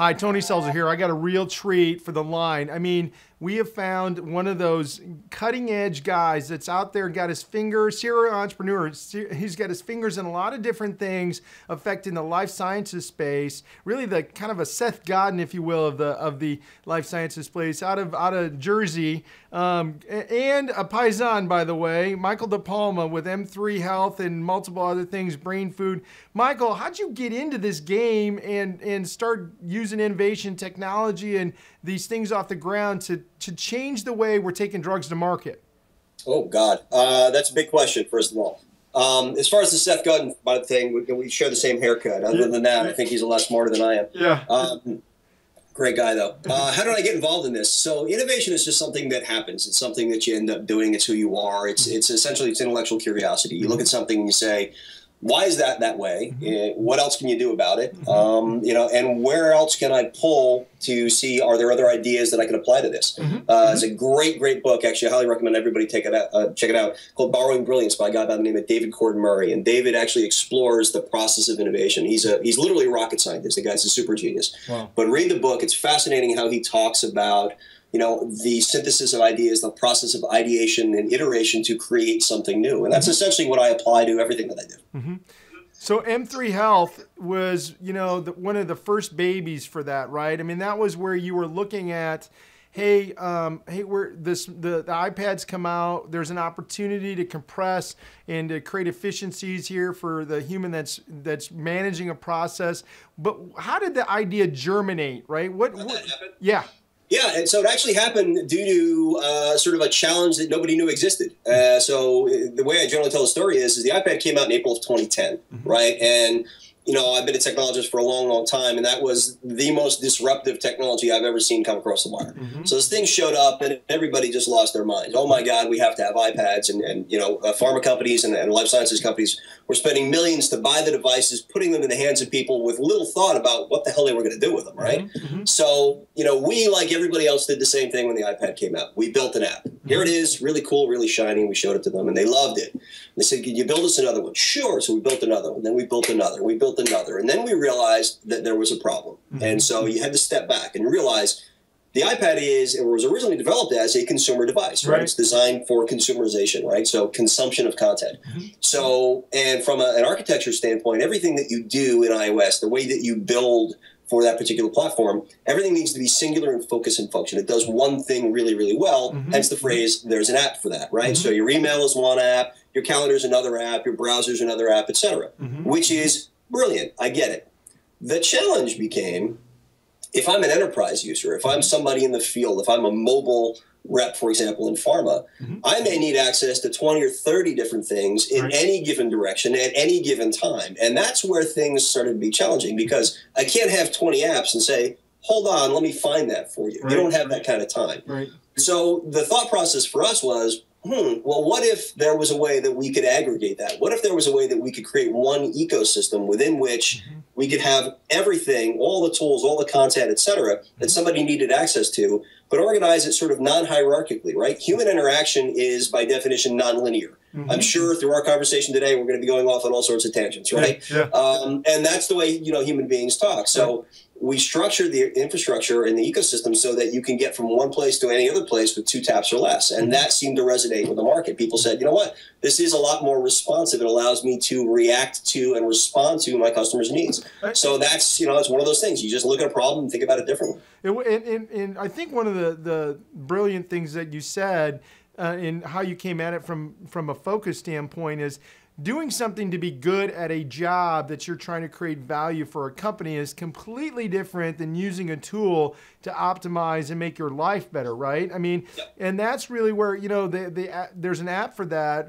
Hi, Tony Selzer here. I got a real treat for the line. I mean, we have found one of those cutting edge guys that's out there, got his fingers, serial entrepreneur. He's got his fingers in a lot of different things affecting the life sciences space. Really the kind of a Seth Godin, if you will, of the life sciences space out of Jersey. And a Paisan, by the way, Michael DePalma with M3 Health and multiple other things, Brain Food. Michael, how'd you get into this game and start using innovation technology and these things off the ground to change the way we're taking drugs to market? Oh, God. That's a big question, first of all. As far as the Seth Godin thing, we share the same haircut. Other than that, I think he's a lot smarter than I am. Yeah. Great guy, though. How did I get involved in this? So innovation is just something that happens. It's something that you end up doing. It's who you are. It's essentially, it's intellectual curiosity. You look at something and you say, why is that way? What else can you do about it? And where else can I pull to see, are there other ideas that I can apply to this? It's a great book. Actually, I highly recommend everybody check it out, called Borrowing Brilliance by a guy by the name of David Gordon Murray. And David actually explores the process of innovation. He's literally a rocket scientist. The guy's a super genius. Wow. But read the book. It's fascinating how he talks about the synthesis of ideas, the process of ideation and iteration to create something new. And that's essentially what I apply to everything that I do. So M3 Health was, one of the first babies for that, right? I mean, that was where you were looking at, hey, the iPads come out. There's an opportunity to compress and to create efficiencies here for the human that's managing a process. But how did the idea germinate, right? How'd that happen? Yeah. Yeah, and so it actually happened due to sort of a challenge that nobody knew existed. So the way I generally tell the story is the iPad came out in April of 2010, right? And I've been a technologist for a long time, and that was the most disruptive technology I've ever seen come across the wire. So this thing showed up, and everybody just lost their minds. Oh my God, we have to have iPads, and pharma companies and life sciences companies were spending millions to buy the devices, putting them in the hands of people with little thought about what the hell they were going to do with them, right? So we, like everybody else, did the same thing when the iPad came out. We built an app. Here it is, really cool, really shiny. We showed it to them, and they loved it. They said, "Can you build us another one?" Sure. So we built another one. Then we built another. We built another. And then we realized that there was a problem. And so you had to step back and realize the iPad was originally developed as a consumer device, right? It's designed for consumerization, right? So consumption of content. So, and from an architecture standpoint, everything that you do in iOS, the way that you build for that particular platform, everything needs to be singular in focus and function. It does one thing really, really well, hence the phrase, there's an app for that, right? So your email is one app, your calendar is another app, your browser is another app, etc., which is brilliant. I get it. The challenge became, if I'm an enterprise user, if I'm somebody in the field, if I'm a mobile rep, for example, in pharma, I may need access to 20 or 30 different things in any given direction at any given time. And that's where things started to be challenging, because I can't have 20 apps and say, hold on, let me find that for you. You don't have that kind of time. So the thought process for us was, well, what if there was a way that we could aggregate that? What if there was a way that we could create one ecosystem within which we could have everything, all the tools, all the content, et cetera, that somebody needed access to, but organize it sort of non-hierarchically, right? Human interaction is, by definition, nonlinear. I'm sure through our conversation today, we're going to be going off on all sorts of tangents, right? And that's the way, human beings talk. So we structured the infrastructure and the ecosystem so that you can get from one place to any other place with 2 taps or less. And that seemed to resonate with the market. People said, you know what, this is a lot more responsive. It allows me to react to and respond to my customers' needs. So that's, it's one of those things. You just look at a problem and think about it differently. And I think one of the brilliant things that you said in how you came at it from a focus standpoint is doing something to be good at a job that you're trying to create value for a company is completely different than using a tool to optimize and make your life better, right? I mean, and that's really where, there's an app for that.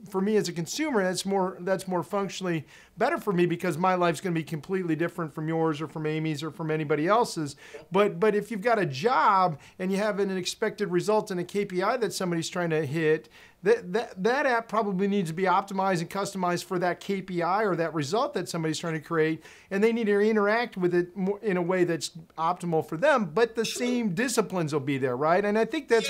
For me as a consumer, that's more functionally better for me, because my life's going to be completely different from yours or from Amy's or from anybody else's. But if you've got a job and you have an expected result and a KPI that somebody's trying to hit, that app probably needs to be optimized and customized for that KPI or that result that somebody's trying to create, and they need to interact with it in a way that's optimal for them, but the same disciplines will be there, right? And I think that's...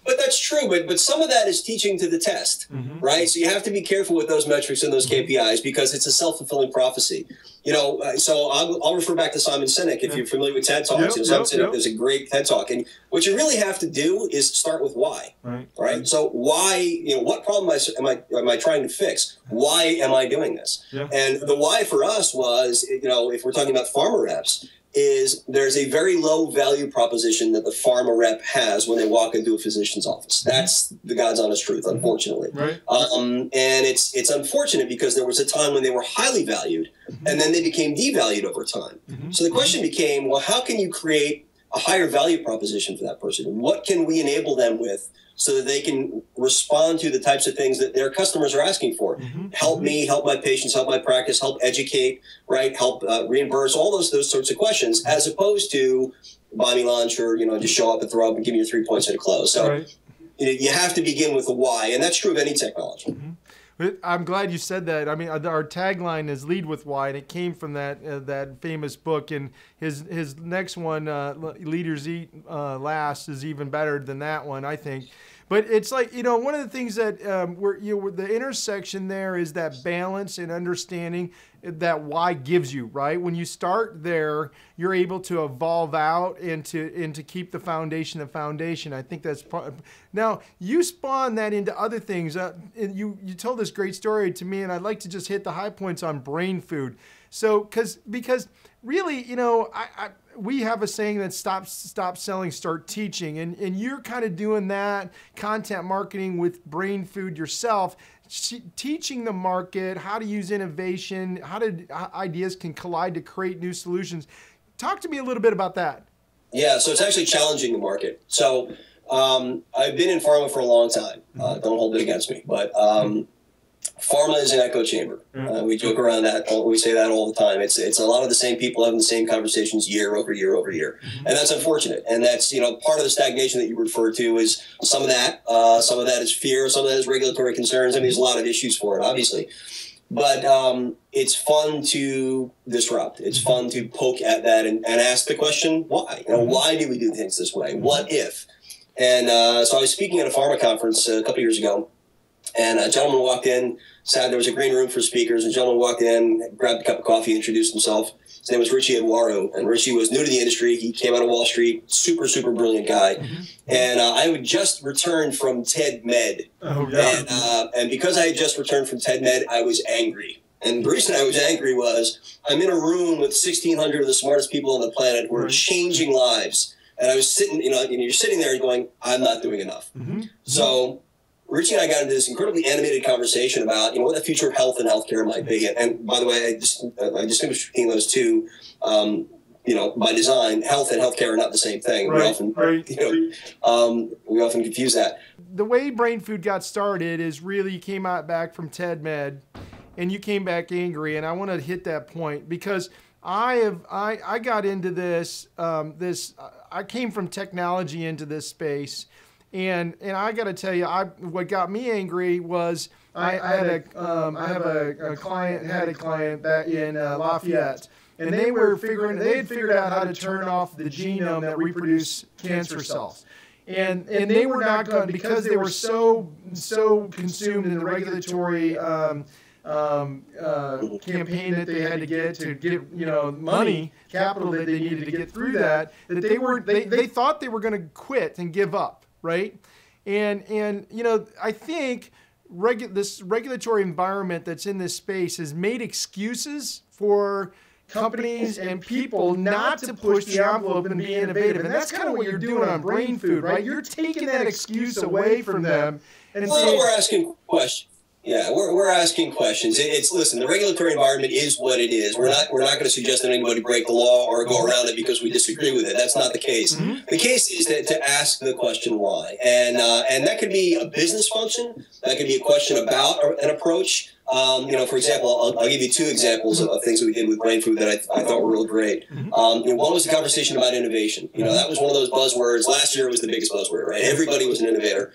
But that's true, but some of that is teaching to the test, right? So you have to be careful with those metrics and those KPIs because it's a self-fulfilling prophecy. You know, so I'll refer back to Simon Sinek if you're familiar with TED Talks. Simon Sinek, there's a great TED Talk, and what you really have to do is start with why, right? So why, you know, what problem am I trying to fix? Why am I doing this? And the why for us was, you know, if we're talking about pharma reps, is there's a very low value proposition that the pharma rep has when they walk into a physician's office. That's the God's honest truth, unfortunately. And it's unfortunate because there was a time when they were highly valued and then they became devalued over time. So the question became, well, how can you create a higher value proposition for that person? What can we enable them with so that they can respond to the types of things that their customers are asking for? Help me, help my patients, help my practice, help educate, right? Help reimburse, all those sorts of questions, as opposed to buy me lunch or, you know, just show up and throw up and give me your 3 points at a close. So you know, you have to begin with the why, and that's true of any technology. I'm glad you said that. I mean, our tagline is "Lead with Why," and it came from that famous book. And his next one, "Leaders Eat Last," is even better than that one, I think. But it's like, you know, one of the things that the intersection there is that balance and understanding that why gives you, right? When you start there, you're able to evolve out and to keep the foundation. I think that's now you spawn that into other things. And you told this great story to me, and I'd like to just hit the high points on brain food. So because really, you know, we have a saying that stop selling, start teaching. And you're kind of doing that content marketing with brain food yourself, teaching the market how to use innovation, how ideas can collide to create new solutions. Talk to me a little bit about that. Yeah, so it's actually challenging the market. So I've been in pharma for a long time. Don't hold it against me. But pharma is an echo chamber. We joke around that. We say that all the time. It's a lot of the same people having the same conversations year over year over year, and that's unfortunate. And that's, you know, part of the stagnation that you refer to is some of that. Some of that is fear. Some of that is regulatory concerns. I mean, there's a lot of issues for it, obviously. But it's fun to disrupt. It's fun to poke at that and ask the question, why? You know, why do we do things this way? What if? And so I was speaking at a pharma conference a couple years ago. And a gentleman walked in, there was a green room for speakers. A gentleman walked in, grabbed a cup of coffee, introduced himself. His name was Richie Eduardo, and Richie was new to the industry. He came out of Wall Street, super, super brilliant guy. And I had just returned from TED Med. And because I had just returned from TED Med, I was angry. And the reason I was angry was I'm in a room with 1,600 of the smartest people on the planet who are changing lives. And I was sitting, you know, and you're sitting there going, I'm not doing enough. So Richie and I got into this incredibly animated conversation about, you know, what the future of health and healthcare might be. And by the way, I distinguish between those two. You know, by design, health and healthcare are not the same thing. We often confuse that. The way Brain Food got started is really you came out back from TED Med, and you came back angry. And I want to hit that point because I got into this. I came from technology into this space. And I got to tell you, what got me angry was I had a client back in Lafayette, and they had figured out how to turn off the genome that reproduce cancer cells, and they were not going because they were so consumed in the regulatory campaign that they had to get you know, money, capital that they needed to get through that they thought they were going to quit and give up. Right, and you know, I think this regulatory environment that's in this space has made excuses for companies and people not to push the envelope and be innovative, and that's kind of what you're doing on Brain Food, right? You're taking that excuse away from them and saying, we're asking questions. Yeah, we're asking questions. Listen, the regulatory environment is what it is. We're not going to suggest that anybody break the law or go around it because we disagree with it. That's not the case. The case is to ask the question why, and that could be a business function. That could be a question about an approach. For example, I'll give you two examples of things that we did with Brain Food that I thought were real great. One was the conversation about innovation. That was one of those buzzwords. Last year was the biggest buzzword, right? Everybody was an innovator,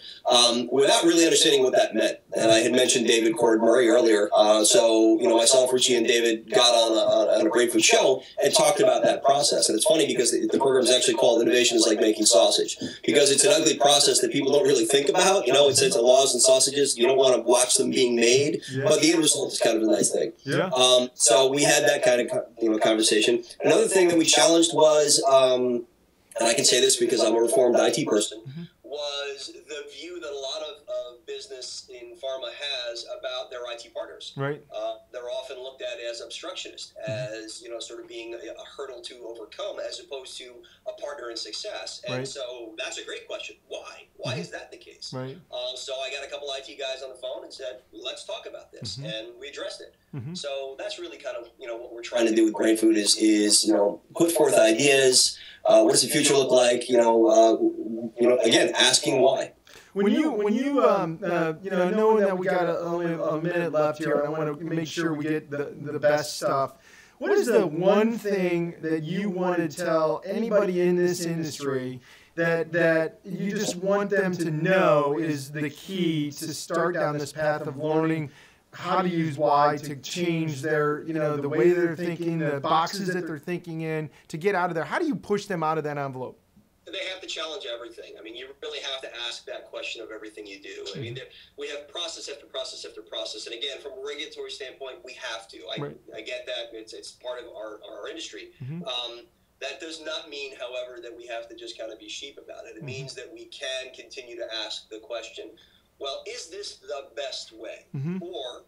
without really understanding what that meant. And I had mentioned David Cord Murray earlier. So myself, Richie, and David got on a Brain Food show and talked about that process. And it's funny because the program is actually called Innovation is Like Making Sausage, because it's an ugly process that people don't really think about. It's laws and sausages. You don't want to watch them being made, but the end result is kind of a nice thing. Yeah. So we had that kind of conversation. Another thing that we challenged was, and I can say this because I'm a reformed IT person, was the view that a lot of business in pharma has about their IT partners. Right. They're often looked at as obstructionist, as sort of being a hurdle to overcome, as opposed to a partner in success. And so that's a great question. Why? Why is that the case? Right. So I got a couple IT guys on the phone and said, let's talk about this, and we addressed it. So that's really kind of what we're trying to do with Brain Food is put forth ideas. What does the future look like? Again, asking why. When you knowing that we got only a minute left here, and I want to make sure we get the best stuff. What is the one thing that you want to tell anybody in this industry that you just want them to know is the key to start down this path of learning how to use why to change their, the way they're thinking, the boxes that they're thinking in, to get out of there? How do you push them out of that envelope? They have to challenge everything. I mean, you really have to ask that question of everything you do. I mean, we have process after process after process. And again, from a regulatory standpoint, we have to. I get that. It's part of our industry. That does not mean, however, that we have to just kind of be sheep about it. It means that we can continue to ask the question, well, is this the best way? Or,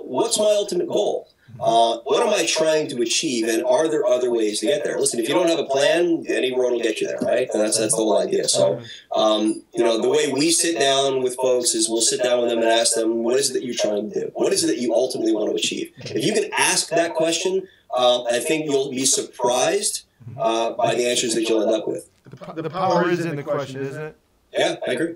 what's my ultimate goal? What am I trying to achieve? And are there other ways to get there? Listen, if you don't have a plan, any road will get you there, right? And that's the whole idea. So, the way we sit down with folks is we'll sit down with them and ask them, what is it that you're trying to do? What is it that you ultimately want to achieve? If you can ask that question, I think you'll be surprised by the answers that you'll end up with. The power is in the question, isn't it? Yeah, I agree.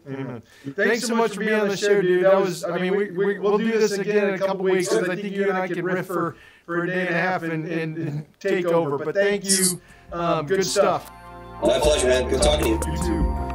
Thanks so much for being on the show, dude. That was, we'll do this again in a couple weeks, because I think you and I could riff for a day and a half and take over. But thank you. Good stuff. My pleasure, man. Good talking to you. You too.